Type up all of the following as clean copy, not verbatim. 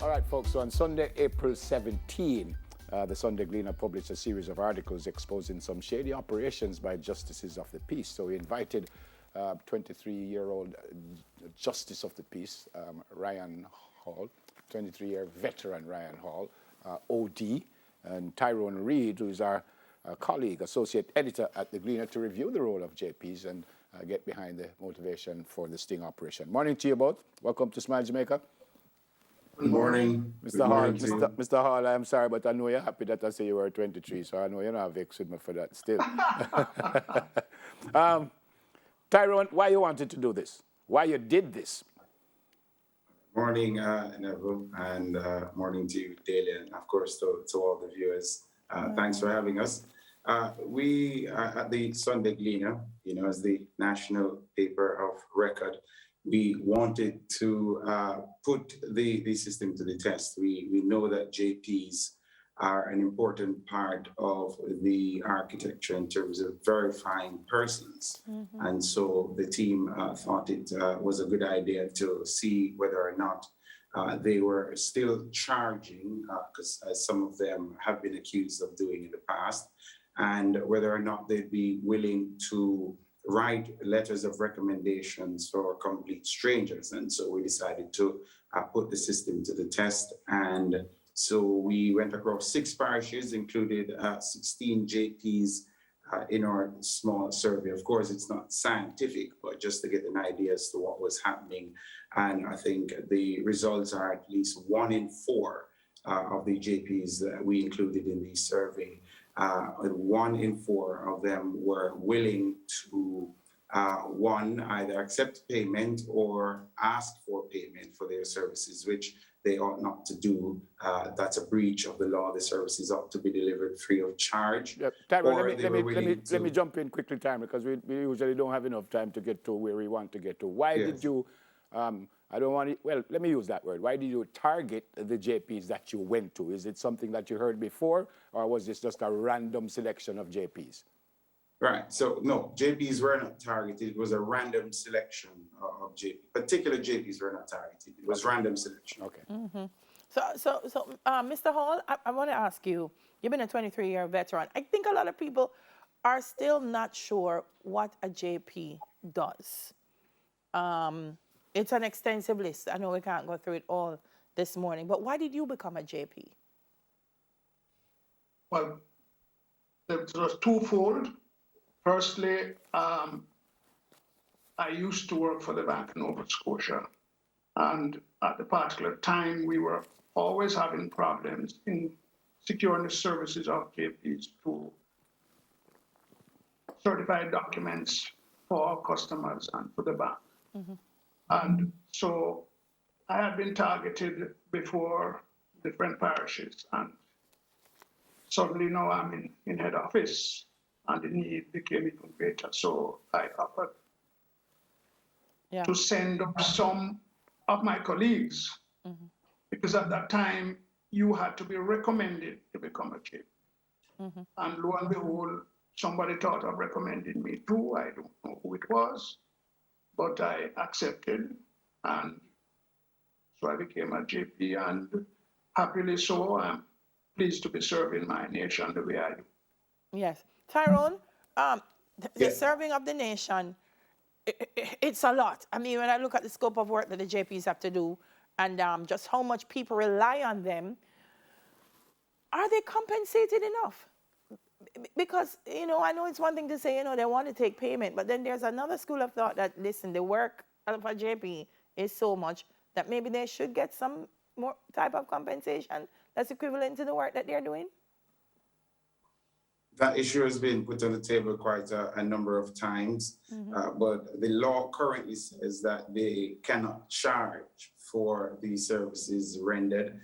All right, folks, so on Sunday, April 17, the Sunday Gleaner published a series of articles exposing some shady operations by justices of the peace. So we invited 23-year-old justice of the peace, Rion Hall, 23-year veteran Rion Hall, OD, and Tyrone Reid, who is our colleague, associate editor at the Gleaner, to review the role of JPs and get behind the motivation for the sting operation. Morning to you both. Welcome to Smile Jamaica. Good morning. Mr. Hall, Mr. Hall, I'm sorry, but I know you're happy that I say you were 23, so I know you're not vexed with me for that still. Tyrone, why you wanted to do this? Why you did this? Morning, Neville, and morning to you, Daly, and of course to all the viewers. Thanks for having us. We at the Sunday Gleaner, as the national paper of record, we wanted to put the system to the test. We know that JPs are an important part of the architecture in terms of verifying persons. Mm-hmm. And so the team thought it was a good idea to see whether or not they were still charging, because some of them have been accused of doing in the past, and whether or not they'd be willing to write letters of recommendations for complete strangers. And so we decided to put the system to the test. And so we went across 6 parishes, included 16 JPs in our small survey. Of course, it's not scientific, but just to get an idea as to what was happening. And I think the results are at least 1 in 4 of the JPs that we included in the survey. 1 in 4 of them were willing to, one, either accept payment or ask for payment for their services, which they ought not to do. That's a breach of the law. The services ought to be delivered free of charge. Yep. Tyrone, let me jump in quickly, Time, because we usually don't have enough time to get to where we want to get to. Why did you, let me use that word. Why did you target the JPs that you went to? Is it something that you heard before, or was this just a random selection of JPs? Right. So no, JPs were not targeted. It was a random selection of JPs. Particular JPs were not targeted. It was random selection. Okay. Mm-hmm. So, Mr. Hall, I want to ask you. You've been a 23-year veteran. I think a lot of people are still not sure what a JP does. It's an extensive list. I know we can't go through it all this morning, but why did you become a JP? Well, it was twofold. Firstly, I used to work for the Bank of Nova Scotia, and at the particular time, we were always having problems in securing the services of JPs to certify documents for our customers and for the bank. Mm-hmm. And so I had been targeted before different parishes, and suddenly now I'm in head office, and the need became even greater. So I offered to send up some of my colleagues, mm-hmm. because at that time you had to be recommended to become a JP. Mm-hmm. And lo and behold, somebody thought of recommending me too. I don't know who it was, but I accepted, and so I became a JP, and happily so. I'm pleased to be serving my nation the way I do. Yes. Tyrone, the serving of the nation, it's a lot. I mean, when I look at the scope of work that the JPs have to do and just how much people rely on them, are they compensated enough? Because, I know it's one thing to say, they want to take payment, but then there's another school of thought that, listen, the work of a JP is so much that maybe they should get some more type of compensation that's equivalent to the work that they're doing. That issue has been put on the table quite a number of times, mm-hmm. But the law currently says that they cannot charge for the services rendered.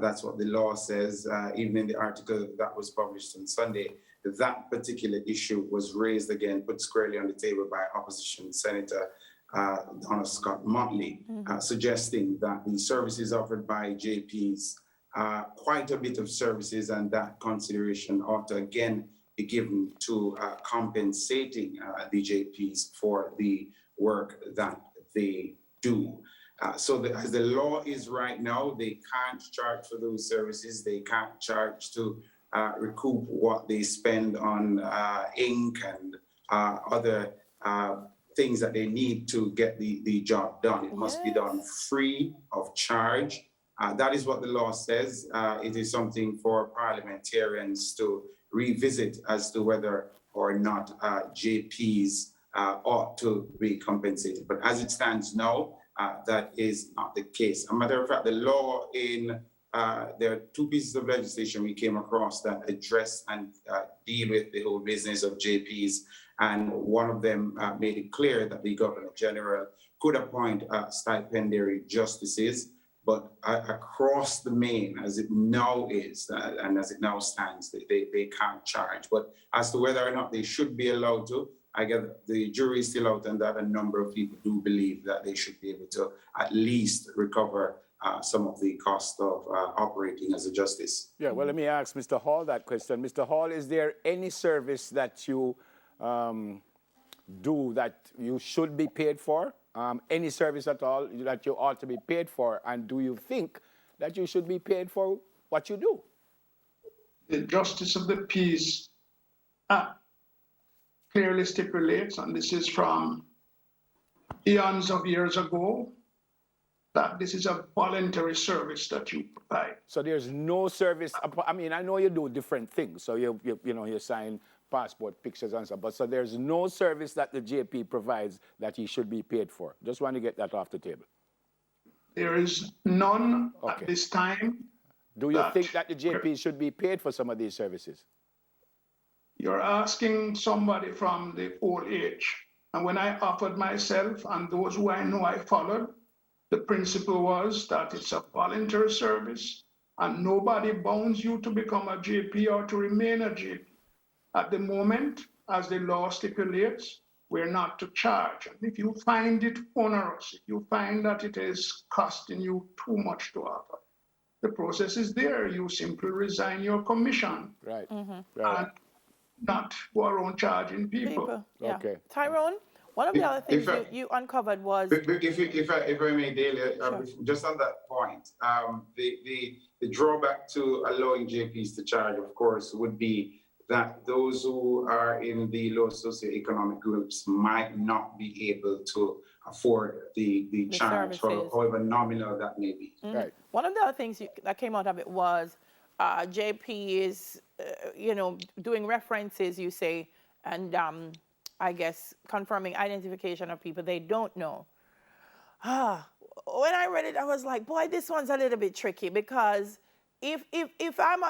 That's what the law says. Even in the article that was published on Sunday, that particular issue was raised again, put squarely on the table by opposition Senator Donald Scott Motley, mm-hmm. Suggesting that the services offered by JPs are quite a bit of services, and that consideration ought to again be given to compensating the JPs for the work that they do. As the law is right now, they can't charge for those services. They can't charge to recoup what they spend on ink and other things that they need to get the job done. It must be done free of charge. That is what the law says. It is something for parliamentarians to revisit as to whether or not JPs ought to be compensated. But as it stands now, that is not the case. As a matter of fact, the law there are two pieces of legislation we came across that address and deal with the whole business of JPs. And one of them made it clear that the Governor General could appoint stipendiary justices, but across the main, as it now is, and as it now stands, they can't charge. But as to whether or not they should be allowed to, I get the jury is still out on that. A number of people do believe that they should be able to at least recover some of the cost of operating as a justice. Yeah, well, let me ask Mr. Hall that question. Mr. Hall, is there any service that you do that you should be paid for? Any service at all that you ought to be paid for? And do you think that you should be paid for what you do? The Justice of the Peace clearly stipulates, and this is from eons of years ago, that this is a voluntary service that you provide. So there's no service. I mean, I know you do different things. So you sign passport pictures and stuff. But so there's no service that the JP provides that he should be paid for. Just want to get that off the table. There is none at this time. Do you think that the JP should be paid for some of these services? You're asking somebody from the old age. And when I offered myself and those who I know I followed, the principle was that it's a voluntary service and nobody bounds you to become a JP or to remain a JP. At the moment, as the law stipulates, we're not to charge. And if you find it onerous, if you find that it is costing you too much to offer, the process is there. You simply resign your commission. Right. And not go around charging people. Yeah. Okay. Tyrone, one of the other things you uncovered was... If I may, Delia, just on that point, the drawback to allowing JPs to charge, of course, would be that those who are in the low socioeconomic groups might not be able to afford the charge, however nominal that may be. Right. One of the other things that came out of it was JP is, doing references, you say, and I guess confirming identification of people they don't know. When I read it, I was like, boy, this one's a little bit tricky, because if I'm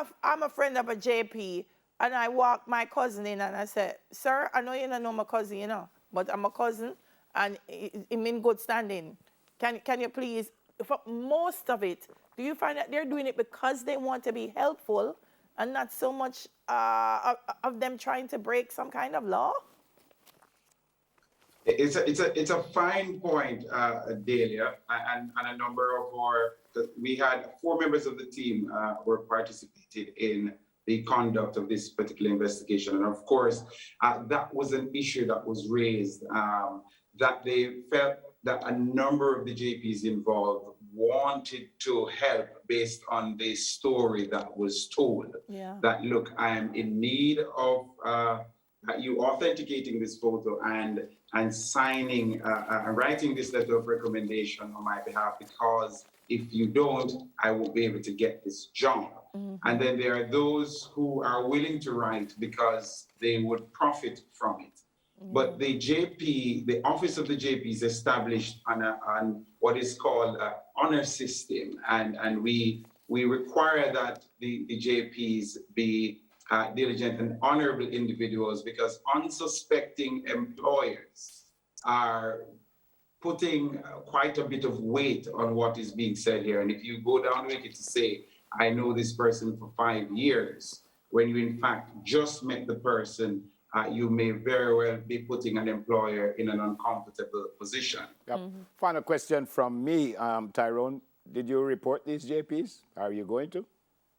a friend of a JP and I walk my cousin in and I say, sir, I know you don't know my cousin, but I'm a cousin and I'm in good standing. Can you please, for most of it, do you find that they're doing it because they want to be helpful and not so much of them trying to break some kind of law? It's a fine point, Delia, and a number of we had 4 members of the team who participated in the conduct of this particular investigation. And of course, that was an issue that was raised, that they felt that a number of the JPs involved wanted to help based on the story that was told. Yeah. That, look, I am in need of you authenticating this photo and signing, writing this letter of recommendation on my behalf, because if you don't, I won't be able to get this job. Mm-hmm. And then there are those who are willing to write because they would profit from it. Mm-hmm. But the office of the JP is established on what is called an honor system. And we require that the JPs be diligent and honorable individuals, because unsuspecting employers are putting quite a bit of weight on what is being said here. And if you go down with it to say, I know this person for 5 years, when you in fact just met the person, you may very well be putting an employer in an uncomfortable position. Yep. Mm-hmm. Final question from me, Tyrone. Did you report these JPs? Are you going to,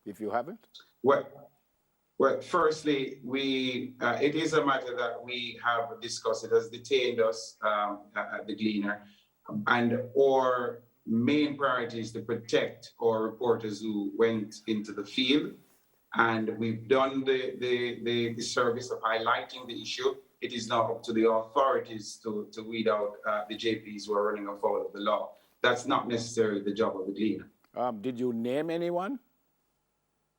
if you haven't? Well, firstly, it is a matter that we have discussed. It has detained us at the Gleaner, or main priority is to protect our reporters who went into the field. And we've done the service of highlighting the issue. It is now up to the authorities to weed out the JPs who are running afoul of the law. That's not necessarily the job of the Gleaner. Did you name anyone?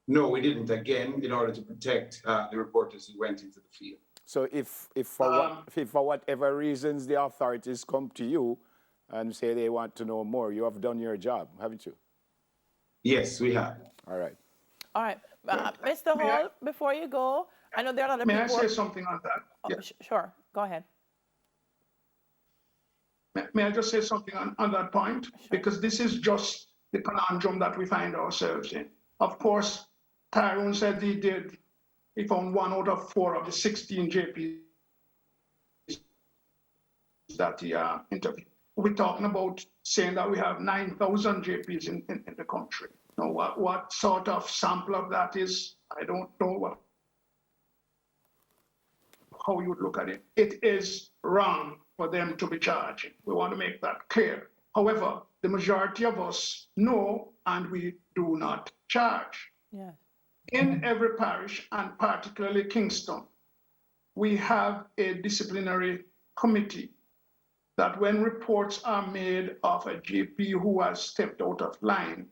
No, we didn't, again, in order to protect the reporters who went into the field. So if for whatever reasons the authorities come to you and say they want to know more, you have done your job, haven't you? Yes, we have. All right. All right. Mr. Hall, before you go, I know there are other people. May I say something on that? Oh, sure. Go ahead. May I just say something on that point? Sure. Because this is just the conundrum that we find ourselves in. Of course, Tyrone said he found 1 out of 4 of the 16 JPs that he interviewed. We're talking about saying that we have 9,000 JPs in the country. Now, what sort of sample of that is, I don't know how you would look at it. It is wrong for them to be charging. We want to make that clear. However, the majority of us know and we do not charge. Yeah. In every parish, and particularly Kingston, we have a disciplinary committee that when reports are made of a GP who has stepped out of line,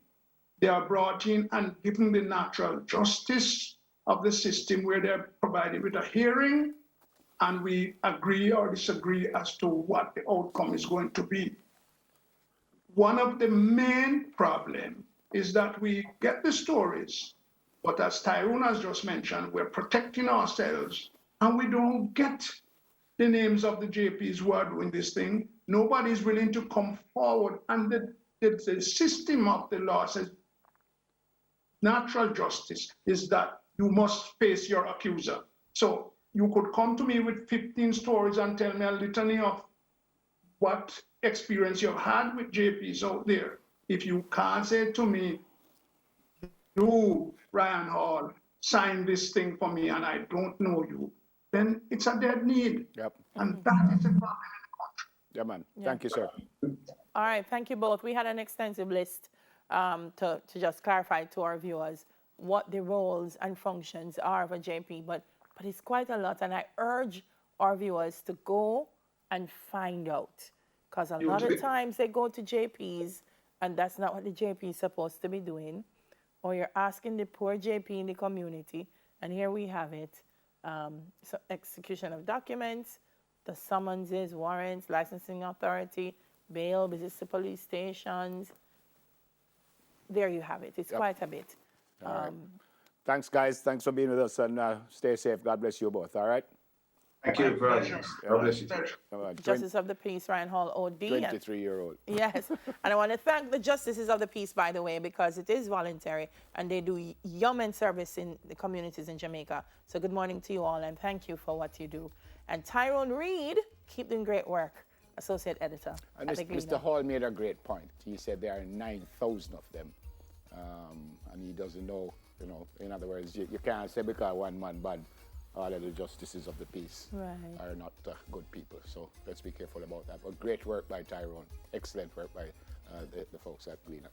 they are brought in and given the natural justice of the system where they're provided with a hearing and we agree or disagree as to what the outcome is going to be. One of the main problems is that we get the stories, but as Tyrone has just mentioned, we're protecting ourselves and we don't get the names of the JPs who are doing this thing. Nobody's willing to come forward, and the system of the law says natural justice is that you must face your accuser. So you could come to me with 15 stories and tell me a litany of what experience you've had with JPs out there. If you can't say to me, you, Rion Hall, sign this thing for me and I don't know you, then it's a dead need. Yep. And that is the problem. Yeah, man. Yeah. Thank you, sir. All right. Thank you both. We had an extensive list to just clarify to our viewers what the roles and functions are of a JP, but it's quite a lot. And I urge our viewers to go and find out, because a lot of times they go to JPs and that's not what the JP is supposed to be doing, or you're asking the poor JP in the community, and here we have it. So execution of documents, the summonses, warrants, licensing authority, bail, visits to police stations. There you have it. It's quite a bit. All right. Thanks, guys. Thanks for being with us, and stay safe. God bless you both. All right? Thank you for having us. God bless you. Justice of the Peace, Rion Hall, OD. 23-year-old. Yes. And I want to thank the Justices of the Peace, by the way, because it is voluntary and they do yeoman service in the communities in Jamaica. So good morning to you all, and thank you for what you do. And Tyrone Reid, keep doing great work, Associate Editor. And Mr. Hall made a great point. He said there are 9,000 of them. And he doesn't know, in other words, you can't say because one man bad, all of the Justices of the Peace are not good people. So let's be careful about that. But great work by Tyrone. Excellent work by the folks at Gleaner.